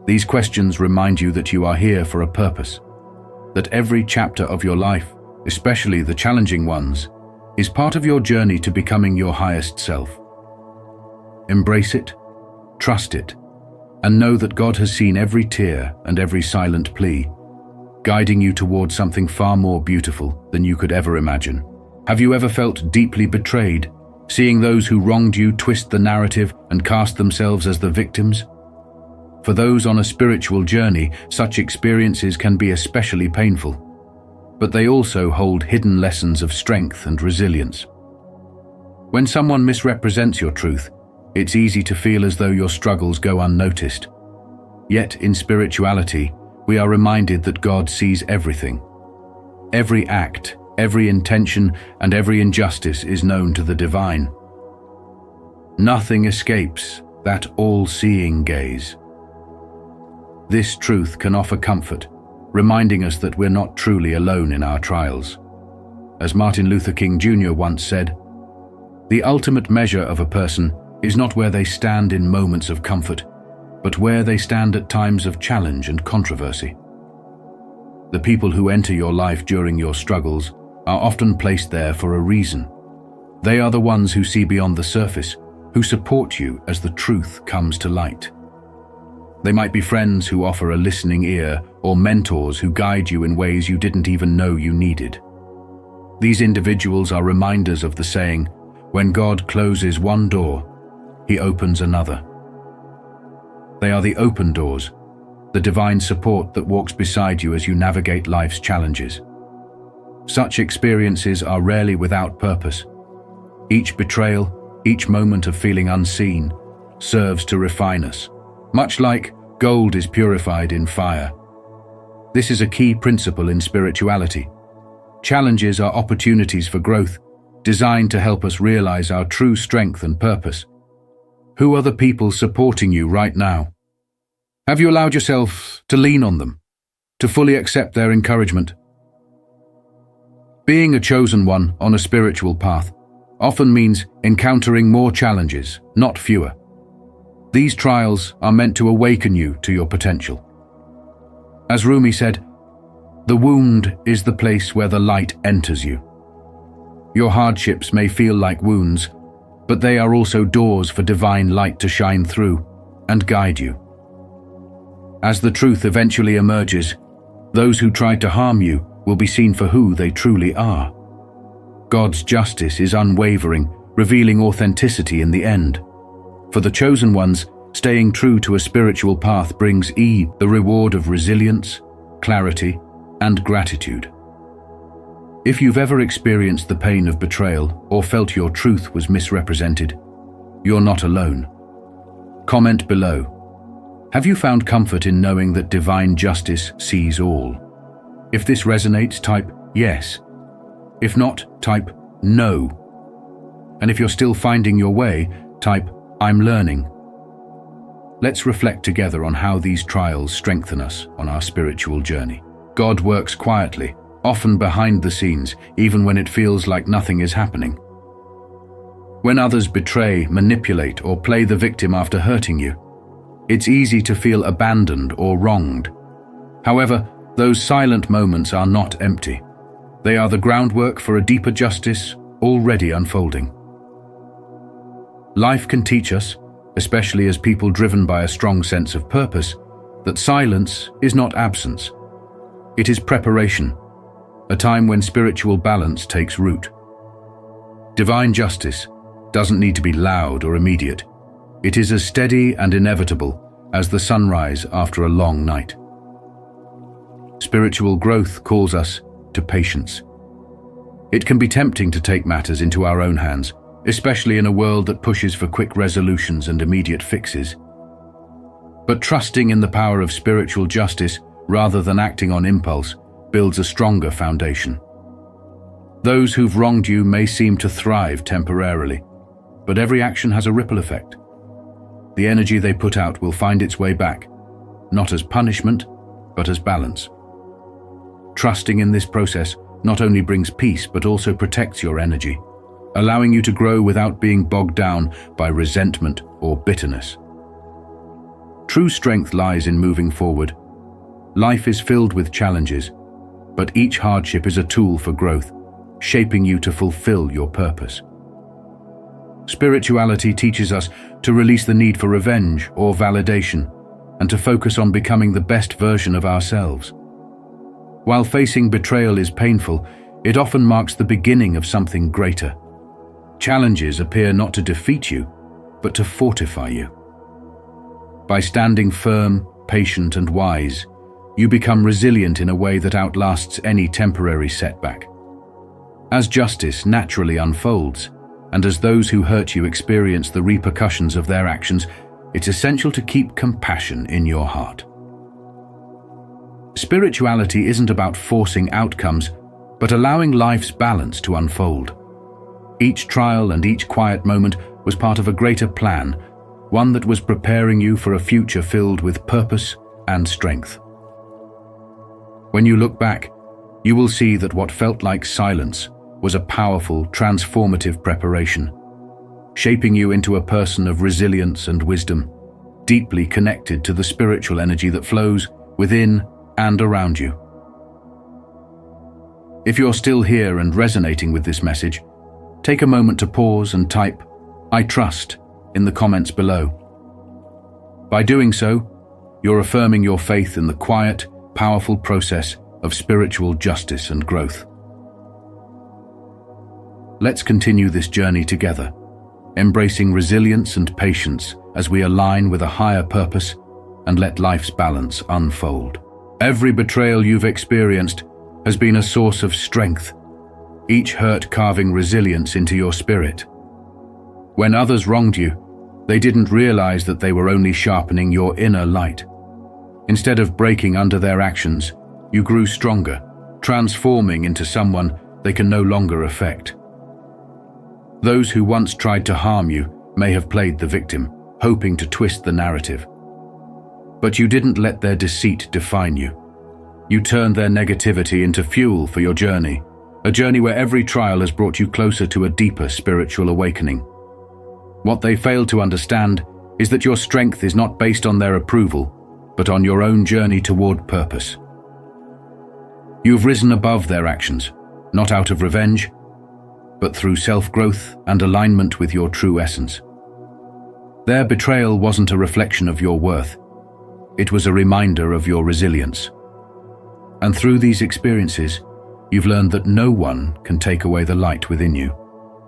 These questions remind you that you are here for a purpose, that every chapter of your life, especially the challenging ones, is part of your journey to becoming your highest self. Embrace it, trust it, and know that God has seen every tear and every silent plea, guiding you towards something far more beautiful than you could ever imagine. Have you ever felt deeply betrayed, seeing those who wronged you twist the narrative and cast themselves as the victims? For those on a spiritual journey, such experiences can be especially painful, but they also hold hidden lessons of strength and resilience. When someone misrepresents your truth, it's easy to feel as though your struggles go unnoticed. Yet in spirituality, we are reminded that God sees everything. Every act, every intention, and every injustice is known to the divine. Nothing escapes that all-seeing gaze. This truth can offer comfort, reminding us that we're not truly alone in our trials. As Martin Luther King Jr. once said, "The ultimate measure of a person is not where they stand in moments of comfort, but where they stand at times of challenge and controversy." The people who enter your life during your struggles are often placed there for a reason. They are the ones who see beyond the surface, who support you as the truth comes to light. They might be friends who offer a listening ear, or mentors who guide you in ways you didn't even know you needed. These individuals are reminders of the saying, "When God closes one door, He opens another." They are the open doors, the divine support that walks beside you as you navigate life's challenges. Such experiences are rarely without purpose. Each betrayal, each moment of feeling unseen, serves to refine us, much like gold is purified in fire. This is a key principle in spirituality. Challenges are opportunities for growth, designed to help us realize our true strength and purpose. Who are the people supporting you right now? Have you allowed yourself to lean on them, to fully accept their encouragement? Being a chosen one on a spiritual path often means encountering more challenges, not fewer. These trials are meant to awaken you to your potential. As Rumi said, "The wound is the place where the light enters you." Your hardships may feel like wounds, but they are also doors for divine light to shine through and guide you. As the truth eventually emerges, those who tried to harm you will be seen for who they truly are. God's justice is unwavering, revealing authenticity in the end. For the chosen ones, staying true to a spiritual path brings the reward of resilience, clarity, and gratitude. If you've ever experienced the pain of betrayal or felt your truth was misrepresented, you're not alone. Comment below. Have you found comfort in knowing that divine justice sees all? If this resonates, type yes. If not, type no. And if you're still finding your way, type I'm learning. Let's reflect together on how these trials strengthen us on our spiritual journey. God works quietly, often behind the scenes, even when it feels like nothing is happening. When others betray, manipulate, or play the victim after hurting you, it's easy to feel abandoned or wronged. However, those silent moments are not empty. They are the groundwork for a deeper justice already unfolding. Life can teach us, especially as people driven by a strong sense of purpose, that silence is not absence. It is preparation, a time when spiritual balance takes root. Divine justice doesn't need to be loud or immediate. It is as steady and inevitable as the sunrise after a long night. Spiritual growth calls us to patience. It can be tempting to take matters into our own hands, especially in a world that pushes for quick resolutions and immediate fixes. But trusting in the power of spiritual justice rather than acting on impulse builds a stronger foundation. Those who've wronged you may seem to thrive temporarily, but every action has a ripple effect. The energy they put out will find its way back, not as punishment, but as balance. Trusting in this process not only brings peace but also protects your energy, allowing you to grow without being bogged down by resentment or bitterness. True strength lies in moving forward. Life is filled with challenges, but each hardship is a tool for growth, shaping you to fulfill your purpose. Spirituality teaches us to release the need for revenge or validation, and to focus on becoming the best version of ourselves. While facing betrayal is painful, it often marks the beginning of something greater. Challenges appear not to defeat you, but to fortify you. By standing firm, patient, and wise, you become resilient in a way that outlasts any temporary setback. As justice naturally unfolds, and as those who hurt you experience the repercussions of their actions, it's essential to keep compassion in your heart. Spirituality isn't about forcing outcomes, but allowing life's balance to unfold. Each trial and each quiet moment was part of a greater plan, one that was preparing you for a future filled with purpose and strength. When you look back, you will see that what felt like silence was a powerful, transformative preparation, shaping you into a person of resilience and wisdom, deeply connected to the spiritual energy that flows within and around you. If you're still here and resonating with this message, take a moment to pause and type, "I trust," in the comments below. By doing so, you're affirming your faith in the quiet, powerful process of spiritual justice and growth. Let's continue this journey together, embracing resilience and patience as we align with a higher purpose and let life's balance unfold. Every betrayal you've experienced has been a source of strength, each hurt carving resilience into your spirit. When others wronged you, they didn't realize that they were only sharpening your inner light. Instead of breaking under their actions, you grew stronger, transforming into someone they can no longer affect. Those who once tried to harm you may have played the victim, hoping to twist the narrative. But you didn't let their deceit define you. You turned their negativity into fuel for your journey, a journey where every trial has brought you closer to a deeper spiritual awakening. What they failed to understand is that your strength is not based on their approval, but on your own journey toward purpose. You've risen above their actions, not out of revenge, but through self-growth and alignment with your true essence. Their betrayal wasn't a reflection of your worth. It was a reminder of your resilience. And through these experiences, you've learned that no one can take away the light within you,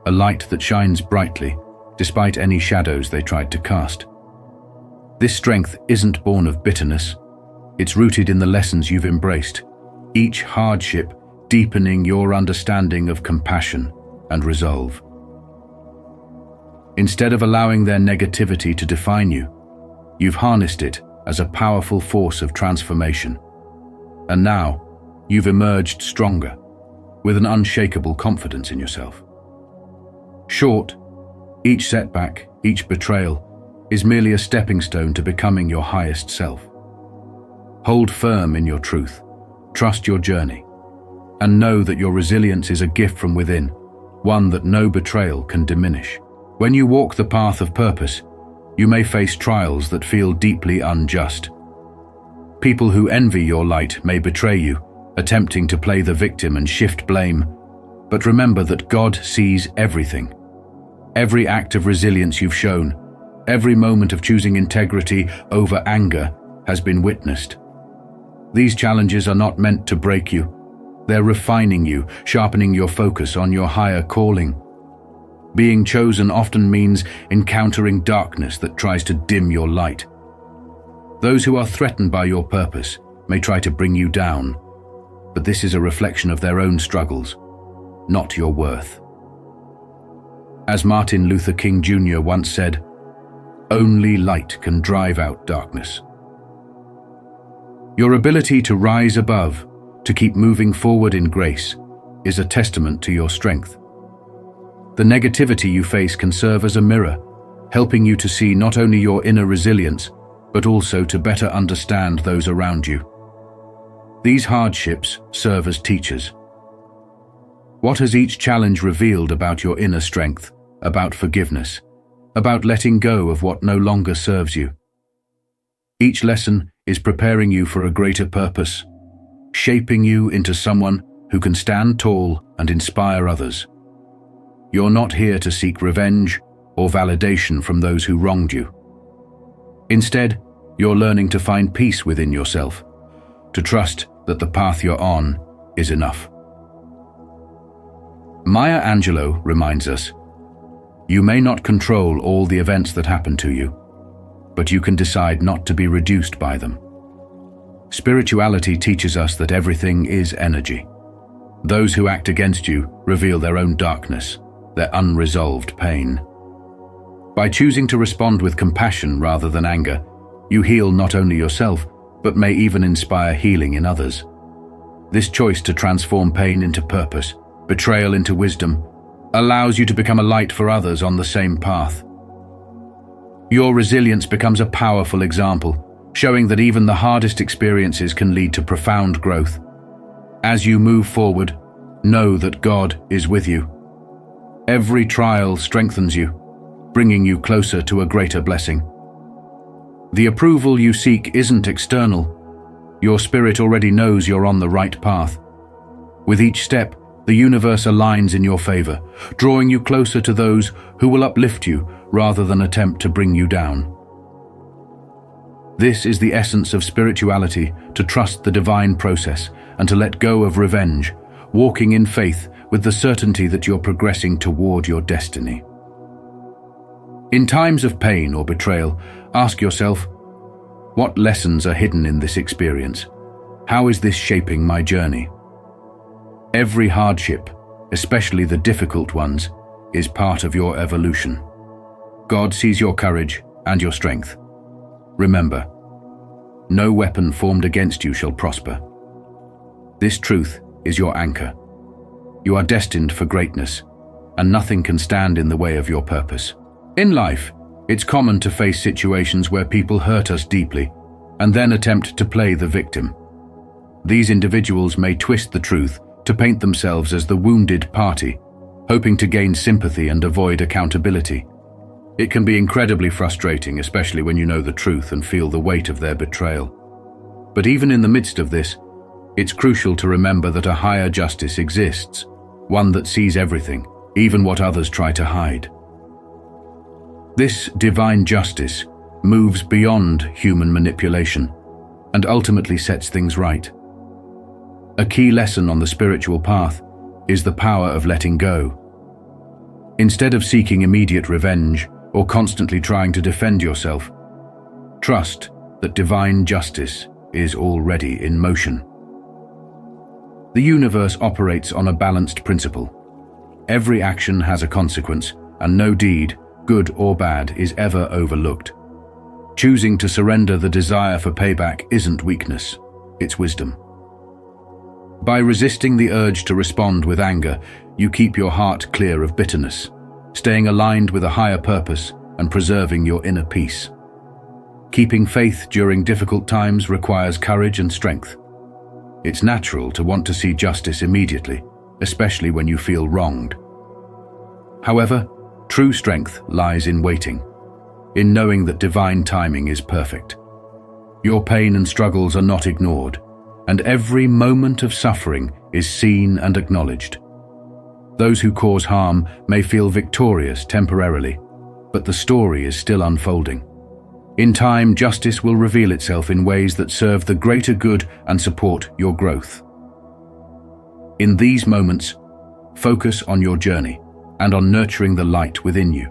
a light that shines brightly despite any shadows they tried to cast. This strength isn't born of bitterness. It's rooted in the lessons you've embraced, each hardship deepening your understanding of compassion and resolve. Instead of allowing their negativity to define you, you've harnessed it as a powerful force of transformation. And now, you've emerged stronger, with an unshakable confidence in yourself. Short, each setback, each betrayal, is merely a stepping stone to becoming your highest self. Hold firm in your truth, trust your journey, and know that your resilience is a gift from within, one that no betrayal can diminish. When you walk the path of purpose, you may face trials that feel deeply unjust. People who envy your light may betray you, attempting to play the victim and shift blame. But remember that God sees everything. Every act of resilience you've shown, every moment of choosing integrity over anger has been witnessed. These challenges are not meant to break you. They're refining you, sharpening your focus on your higher calling. Being chosen often means encountering darkness that tries to dim your light. Those who are threatened by your purpose may try to bring you down, but this is a reflection of their own struggles, not your worth. As Martin Luther King Jr. once said, "Only light can drive out darkness." Your ability to rise above, to keep moving forward in grace, is a testament to your strength. The negativity you face can serve as a mirror, helping you to see not only your inner resilience, but also to better understand those around you. These hardships serve as teachers. What has each challenge revealed about your inner strength, about forgiveness, about letting go of what no longer serves you? Each lesson is preparing you for a greater purpose, shaping you into someone who can stand tall and inspire others. You're not here to seek revenge or validation from those who wronged you. Instead, you're learning to find peace within yourself, to trust that the path you're on is enough. Maya Angelou reminds us, "You may not control all the events that happen to you, but you can decide not to be reduced by them." Spirituality teaches us that everything is energy. Those who act against you reveal their own darkness, their unresolved pain. By choosing to respond with compassion rather than anger, you heal not only yourself, but may even inspire healing in others. This choice to transform pain into purpose, betrayal into wisdom, allows you to become a light for others on the same path. Your resilience becomes a powerful example, showing that even the hardest experiences can lead to profound growth. As you move forward, know that God is with you. Every trial strengthens you, bringing you closer to a greater blessing. The approval you seek isn't external. Your spirit already knows you're on the right path. With each step, the universe aligns in your favor, drawing you closer to those who will uplift you rather than attempt to bring you down. This is the essence of spirituality, to trust the divine process and to let go of revenge, walking in faith with the certainty that you're progressing toward your destiny. In times of pain or betrayal, ask yourself, what lessons are hidden in this experience? How is this shaping my journey? Every hardship, especially the difficult ones, is part of your evolution. God sees your courage and your strength. Remember, no weapon formed against you shall prosper. This truth is your anchor. You are destined for greatness, and nothing can stand in the way of your purpose. In life, it's common to face situations where people hurt us deeply and then attempt to play the victim. These individuals may twist the truth to paint themselves as the wounded party, hoping to gain sympathy and avoid accountability. It can be incredibly frustrating, especially when you know the truth and feel the weight of their betrayal. But even in the midst of this, it's crucial to remember that a higher justice exists, one that sees everything, even what others try to hide. This divine justice moves beyond human manipulation and ultimately sets things right. A key lesson on the spiritual path is the power of letting go. Instead of seeking immediate revenge or constantly trying to defend yourself, trust that divine justice is already in motion. The universe operates on a balanced principle. Every action has a consequence, and no deed, good or bad, is ever overlooked. Choosing to surrender the desire for payback isn't weakness, it's wisdom. By resisting the urge to respond with anger, you keep your heart clear of bitterness, staying aligned with a higher purpose and preserving your inner peace. Keeping faith during difficult times requires courage and strength. It's natural to want to see justice immediately, especially when you feel wronged. However, true strength lies in waiting, in knowing that divine timing is perfect. Your pain and struggles are not ignored, and every moment of suffering is seen and acknowledged. Those who cause harm may feel victorious temporarily, but the story is still unfolding. In time, justice will reveal itself in ways that serve the greater good and support your growth. In these moments, focus on your journey and on nurturing the light within you.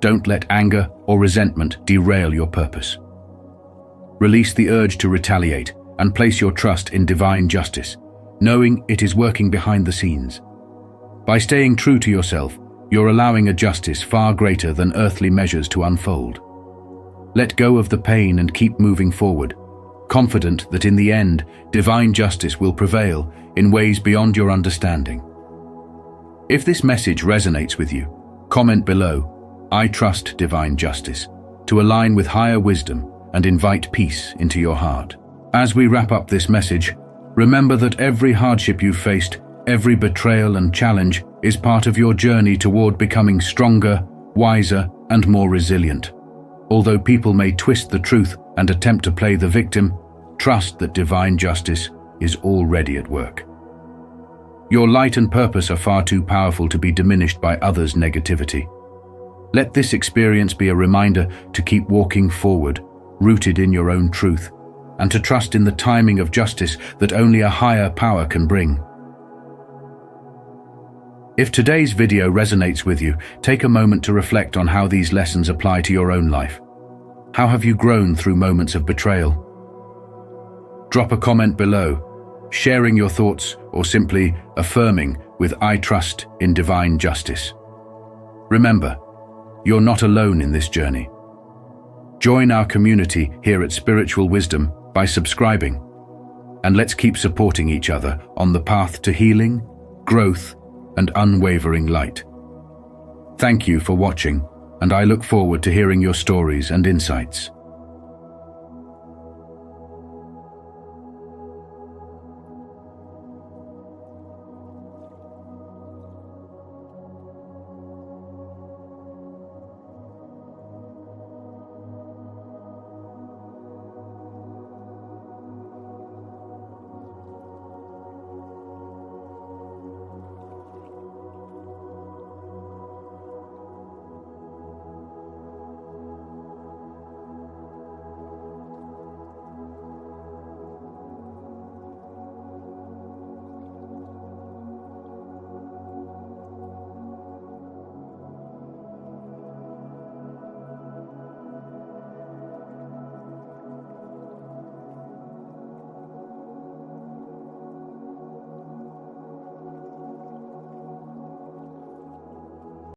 Don't let anger or resentment derail your purpose. Release the urge to retaliate and place your trust in divine justice, knowing it is working behind the scenes. By staying true to yourself, you're allowing a justice far greater than earthly measures to unfold. Let go of the pain and keep moving forward, confident that in the end, divine justice will prevail in ways beyond your understanding. If this message resonates with you, comment below, "I trust divine justice," to align with higher wisdom and invite peace into your heart. As we wrap up this message, remember that every hardship you've faced, every betrayal and challenge is part of your journey toward becoming stronger, wiser, and more resilient. Although people may twist the truth and attempt to play the victim, trust that divine justice is already at work. Your light and purpose are far too powerful to be diminished by others' negativity. Let this experience be a reminder to keep walking forward, rooted in your own truth, and to trust in the timing of justice that only a higher power can bring. If today's video resonates with you, take a moment to reflect on how these lessons apply to your own life. How have you grown through moments of betrayal? Drop a comment below, sharing your thoughts or simply affirming with "I trust in divine justice." Remember, you're not alone in this journey. Join our community here at Spiritual Wisdom by subscribing. and let's keep supporting each other on the path to healing, growth, and unwavering light. Thank you for watching, and I look forward to hearing your stories and insights.